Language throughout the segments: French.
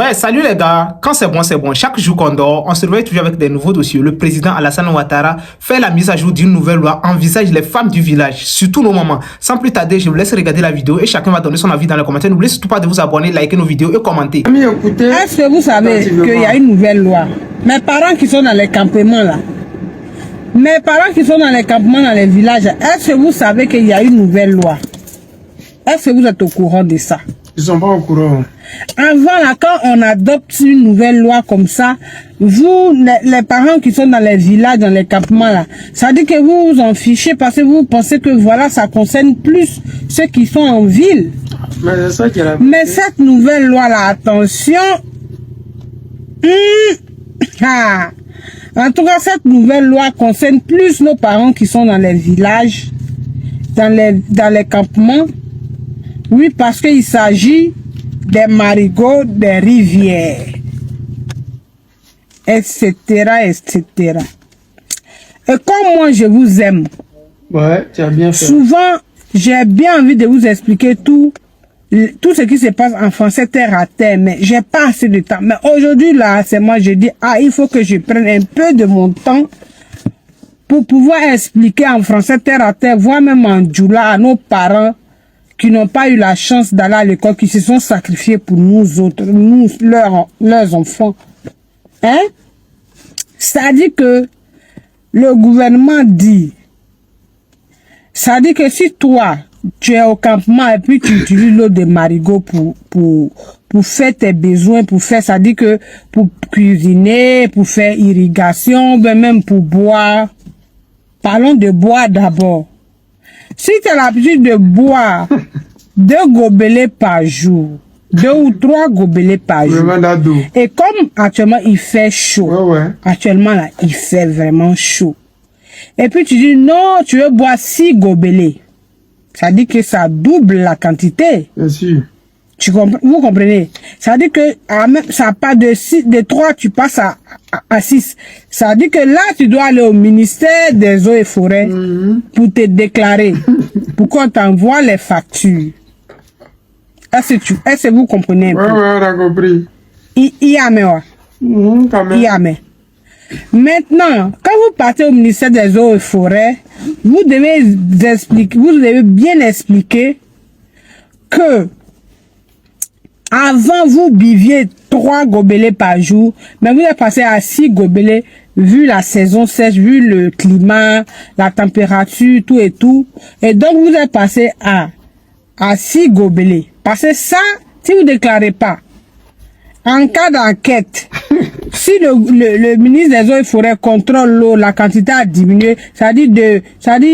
Ouais, salut les gars. Quand c'est bon, c'est bon. Chaque jour qu'on dort, on se réveille toujours avec des nouveaux dossiers. Le président Alassane Ouattara fait la mise à jour d'une nouvelle loi, envisage les femmes du village, surtout nos mamans. Sans plus tarder, je vous laisse regarder la vidéo et chacun va donner son avis dans les commentaires. N'oubliez surtout pas de vous abonner, liker nos vidéos et commenter. Est-ce que vous savez qu'il y a une nouvelle loi? Mes parents qui sont dans les campements là, mes parents qui sont dans les campements dans les villages, est-ce que vous savez qu'il y a une nouvelle loi? Est-ce que vous êtes au courant de ça? Ils sont pas au courant. Avant là, quand on adopte une nouvelle loi comme ça, vous, les parents qui sont dans les villages, dans les campements là, ça dit que vous vous en fichez parce que vous pensez que voilà, ça concerne plus ceux qui sont en ville. Mais c'est ça qui est la... Mais cette nouvelle loi là, attention. En tout cas, cette nouvelle loi concerne plus nos parents qui sont dans les villages, dans les campements. Oui, parce qu'il s'agit des marigots, des rivières, etc., etc. Et comme moi, je vous aime, Ouais, tu as bien fait. souvent, j'ai bien envie de vous expliquer tout ce qui se passe en français terre à terre, mais j'ai pas assez de temps. Mais aujourd'hui, là, c'est moi, je dis, il faut que je prenne un peu de mon temps pour pouvoir expliquer en français terre à terre, voire même en djoula à nos parents qui n'ont pas eu la chance d'aller à l'école, qui se sont sacrifiés pour nous autres, nous, leurs enfants. Hein? C'est-à-dire que le gouvernement dit, ça dit que si toi, tu es au campement et puis tu utilises l'eau de marigot pour faire tes besoins, pour faire, ça dit que pour cuisiner, pour faire irrigation, ben même pour boire. Parlons de boire d'abord. Si tu as l'habitude de boire 2 gobelets par jour, 2 ou 3 gobelets par jour, et comme actuellement il fait chaud, actuellement là, il fait vraiment chaud, et puis tu dis non, tu veux boire 6 gobelets, ça dit que ça double la quantité. Bien sûr. Vous comprenez? Ça dit que ça part de 3, tu passes à 6. Ça dit que là, tu dois aller au ministère des eaux et forêts pour te déclarer, pour qu'on t'envoie les factures. Est-ce que vous comprenez un peu? Ouais, on a compris. Quand même. Maintenant, quand vous partez au ministère des eaux et forêts, vous devez bien expliquer que avant, vous buviez 3 gobelets par jour, mais vous êtes passé à 6 gobelets, vu la saison sèche, vu le climat, la température, tout et tout. Et donc, vous êtes passé à 6 gobelets. Parce que ça, si vous ne déclarez pas, en cas d'enquête, si le ministre des Eaux et Forêts contrôle l'eau, la quantité a diminué, ça dit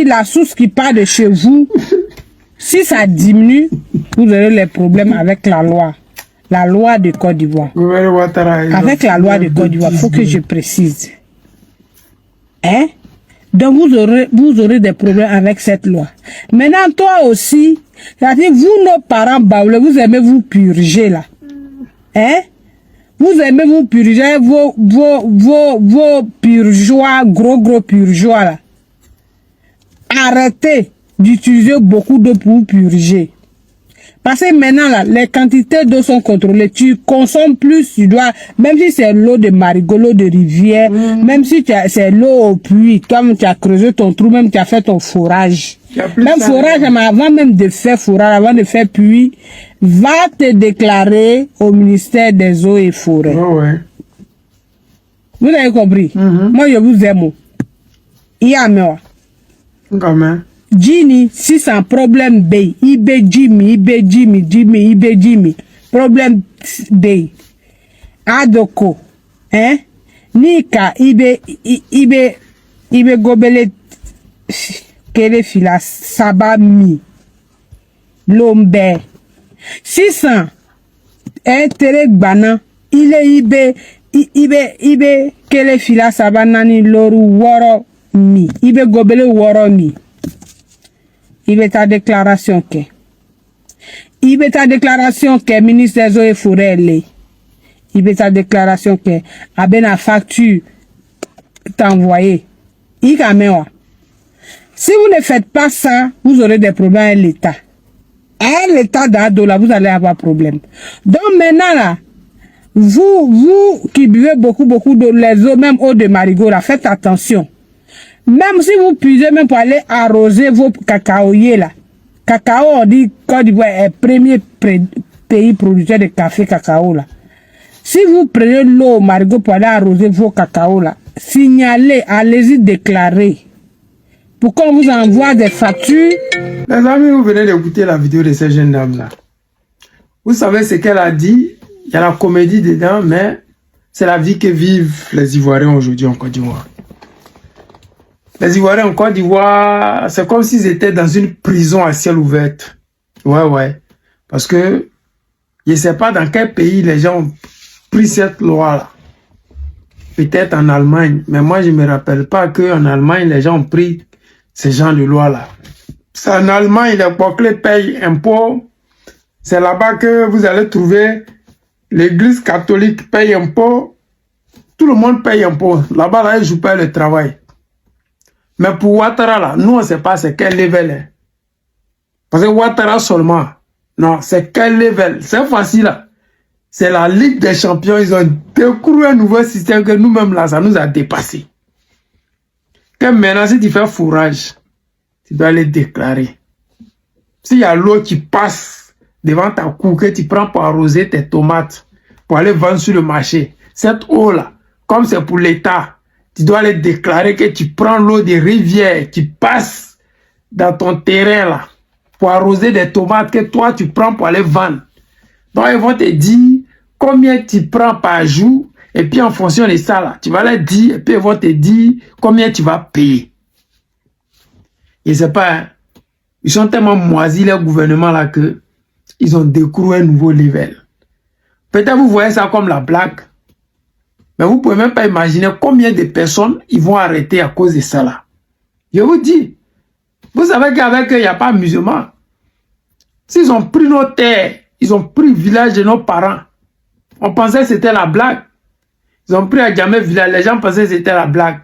la source qui part de chez vous, si ça diminue, vous aurez les problèmes avec la loi. La loi de Côte d'Ivoire. Avec la loi de Côte d'Ivoire, il faut que je précise. Hein? Donc vous aurez des problèmes avec cette loi. Maintenant, toi aussi, c'est-à-dire vous, nos parents baoulés, vous aimez vous purger là. Hein? Vous aimez vous purger vos purgeois, gros purgeois là. Arrêtez d'utiliser beaucoup d'eau pour purger. Parce que maintenant, là, les quantités d'eau sont contrôlées. Tu consommes plus, tu dois, même si c'est l'eau de marigot, l'eau de rivière, même si c'est l'eau au puits, toi, tu as creusé ton trou, même tu as fait ton forage. Même forage, mais avant même de faire forage, avant de faire puits, va te déclarer au ministère des Eaux et Forêts. Vous avez compris? Moi, je vous aime. Comment? Jini, si c'est un problème B, Jimmy, problème B, Adoko, hein, Nika, Ibe Gobele, Kele Fila, Sabami, Lombe, 600, Tere Bana, Ibe, Kele Fila, Sabanani, Loru, Woro, Mi, Ibe Gobele, Woro, Mi. Il veut ta déclaration que. Il veut ta déclaration que ministre des Eaux et Forêts l'est. Il veut ta déclaration que a ben la facture t'envoyé. Si vous ne faites pas ça, vous aurez des problèmes avec l'État. Avec l'État d'Ado là, vous allez avoir problème. Donc maintenant là, Vous qui buvez beaucoup d'eau, les eaux, même eau de marigot, là, faites attention. Même si vous puisez même pour aller arroser vos cacaoyers, là. Cacao, on dit Côte d'Ivoire est le premier pays producteur de café cacao, là. Si vous prenez l'eau marigot pour aller arroser vos cacao, là, signalez, allez-y déclarer. Pour qu'on vous envoie des factures. Les amis, vous venez d'écouter la vidéo de cette jeune dame-là. Vous savez ce qu'elle a dit? Il y a la comédie dedans, mais c'est la vie que vivent les Ivoiriens aujourd'hui en Côte d'Ivoire. Les Ivoiriens en Côte d'Ivoire, c'est comme s'ils étaient dans une prison à ciel ouvert. Ouais. Parce que je ne sais pas dans quel pays les gens ont pris cette loi-là. Peut-être en Allemagne, mais moi je ne me rappelle pas qu'en Allemagne, les gens ont pris ce genre de loi-là. C'est en Allemagne, les Boclés payent impôts. C'est là-bas que vous allez trouver l'église catholique paye impôts. Tout le monde paye impôts. Là-bas, là, ils ne jouent pas le travail. Mais pour Ouattara, là, nous, on ne sait pas c'est quel level est. Parce que Ouattara seulement, non, c'est quel level. C'est facile, là. C'est la Ligue des Champions. Ils ont découvert un nouveau système que nous-mêmes, là, ça nous a dépassé. Que maintenant, si tu fais fourrage, tu dois les déclarer. S'il y a l'eau qui passe devant ta cour, que tu prends pour arroser tes tomates, pour aller vendre sur le marché, cette eau-là, comme c'est pour l'État, tu dois les déclarer que tu prends l'eau des rivières qui passe dans ton terrain là, pour arroser des tomates que toi tu prends pour aller vendre. Donc ils vont te dire combien tu prends par jour, et puis en fonction de ça là, tu vas leur dire, et puis ils vont te dire combien tu vas payer. Et c'est pas, hein, ils sont tellement moisis les gouvernements là que ils ont découvert un nouveau level. Peut-être vous voyez ça comme la blague, mais vous pouvez même pas imaginer combien de personnes ils vont arrêter à cause de ça là. Je vous dis, vous savez qu'avec eux, il n'y a pas musulman. S'ils ont pris nos terres, ils ont pris le village de nos parents, on pensait que c'était la blague. Ils ont pris à Djamé village, les gens pensaient que c'était la blague.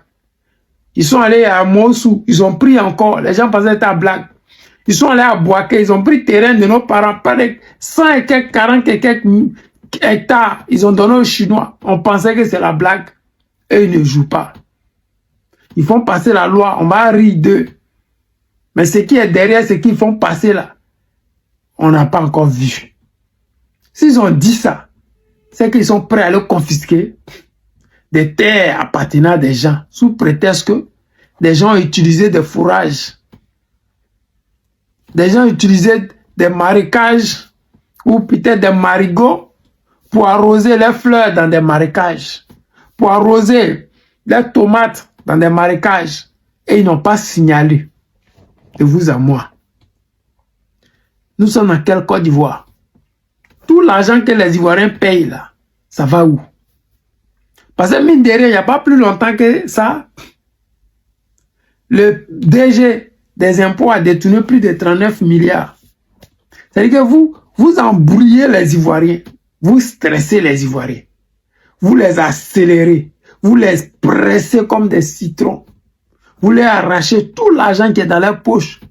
Ils sont allés à Moussou, ils ont pris encore, les gens pensaient que c'était la blague. Ils sont allés à Boaké, ils ont pris le terrain de nos parents, pas de 100 et quelques, 40 et quelques hectares, ils ont donné aux Chinois. On pensait que c'est la blague. Et ils ne jouent pas. Ils font passer la loi, on va rire d'eux. Mais ce qui est derrière, ce qu'ils font passer là, on n'a pas encore vu. S'ils ont dit ça, c'est qu'ils sont prêts à le confisquer des terres appartenant à des gens, sous prétexte que des gens ont utilisé des fourrages. Des gens utilisaient des marécages ou peut-être des marigots pour arroser les fleurs dans des marécages, pour arroser les tomates dans des marécages, et ils n'ont pas signalé de vous à moi. Nous sommes dans quelle Côte d'Ivoire? Tout l'argent que les Ivoiriens payent là, ça va où? Parce que mine de rien, il n'y a pas plus longtemps que ça, le DG des impôts a détourné plus de 39 milliards. C'est-à-dire que vous embrouillez les Ivoiriens, vous stressez les Ivoiriens, vous les accélérez, vous les pressez comme des citrons, vous les arrachez tout l'argent qui est dans leur poche.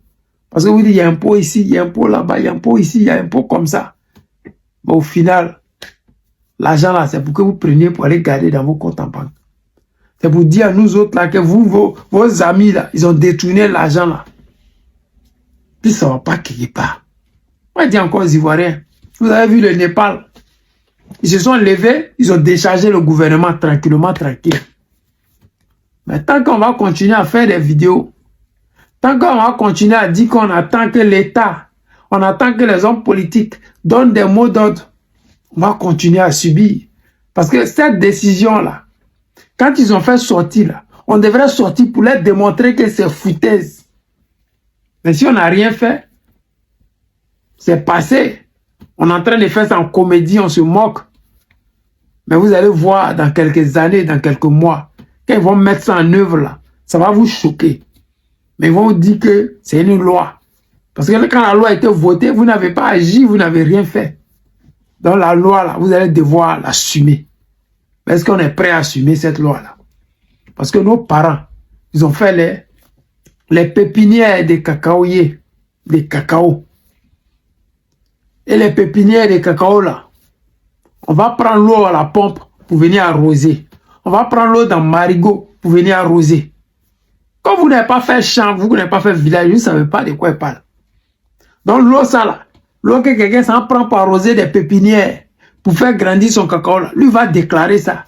Parce que vous dites, il y a un pot ici, il y a un pot là-bas, il y a un pot ici, il y a un pot comme ça. Mais au final, l'argent là, c'est pour que vous preniez pour aller garder dans vos comptes en banque. C'est pour dire à nous autres là que vos amis là, ils ont détourné l'argent là. Puis ça ne va pas quelque part. Moi, je dis encore aux Ivoiriens, vous avez vu le Népal, ils se sont levés, ils ont déchargé le gouvernement tranquillement, tranquille. Mais tant qu'on va continuer à faire des vidéos, tant qu'on va continuer à dire qu'on attend que l'État, on attend que les hommes politiques donnent des mots d'ordre, on va continuer à subir. Parce que cette décision-là, quand ils ont fait sortir, là, on devrait sortir pour leur démontrer que c'est foutaise. Mais si on n'a rien fait, c'est passé. On est en train de faire ça en comédie, on se moque. Mais vous allez voir dans quelques années, dans quelques mois, quand ils vont mettre ça en œuvre, là, ça va vous choquer. Mais ils vont vous dire que c'est une loi. Parce que quand la loi a été votée, vous n'avez pas agi, vous n'avez rien fait. Donc la loi, là, vous allez devoir l'assumer. Est-ce qu'on est prêt à assumer cette loi-là? Parce que nos parents, ils ont fait les pépinières des cacaoyers, des cacao. Et les pépinières des cacao, là, On va prendre l'eau à la pompe pour venir arroser. On va prendre l'eau dans Marigot pour venir arroser. Quand vous n'avez pas fait champ, vous n'avez pas fait village, vous ne savez pas de quoi il parle. Donc l'eau ça là, l'eau que quelqu'un s'en prend pour arroser des pépinières, pour faire grandir son cacao là, lui va déclarer ça.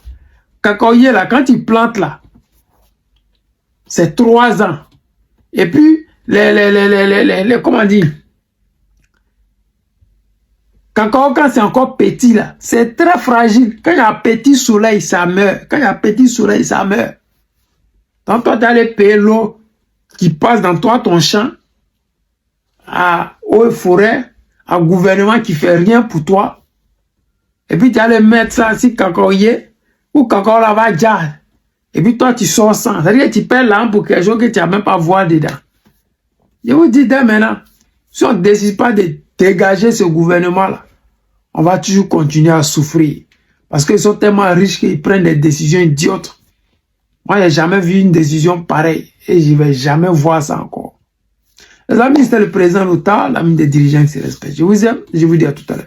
Cacaoyer là, quand il plante là, c'est 3 ans. Et puis, comment dire, cacao quand c'est encore petit là, c'est très fragile. Quand il y a petit soleil, ça meurt. Quand il y a petit soleil, ça meurt. Donc toi, tu allais payer l'eau qui passe dans toi, ton champ, à eau et forêt, à gouvernement qui fait rien pour toi. Et puis tu allais mettre ça si cacaoyer, ou cacao là va dire. Et puis toi, tu sors sans. C'est-à-dire que tu perds l'arme pour quelque chose que tu n'as même pas à voir dedans. Je vous dis dès maintenant, si on ne décide pas de dégager ce gouvernement-là, on va toujours continuer à souffrir. Parce qu'ils sont tellement riches qu'ils prennent des décisions idiotes. Moi, je n'ai jamais vu une décision pareille. Et je ne vais jamais voir ça encore. Les amis, c'était le président Louta, l'ami des dirigeants qui se respectent. Je vous aime, je vous dis à tout à l'heure.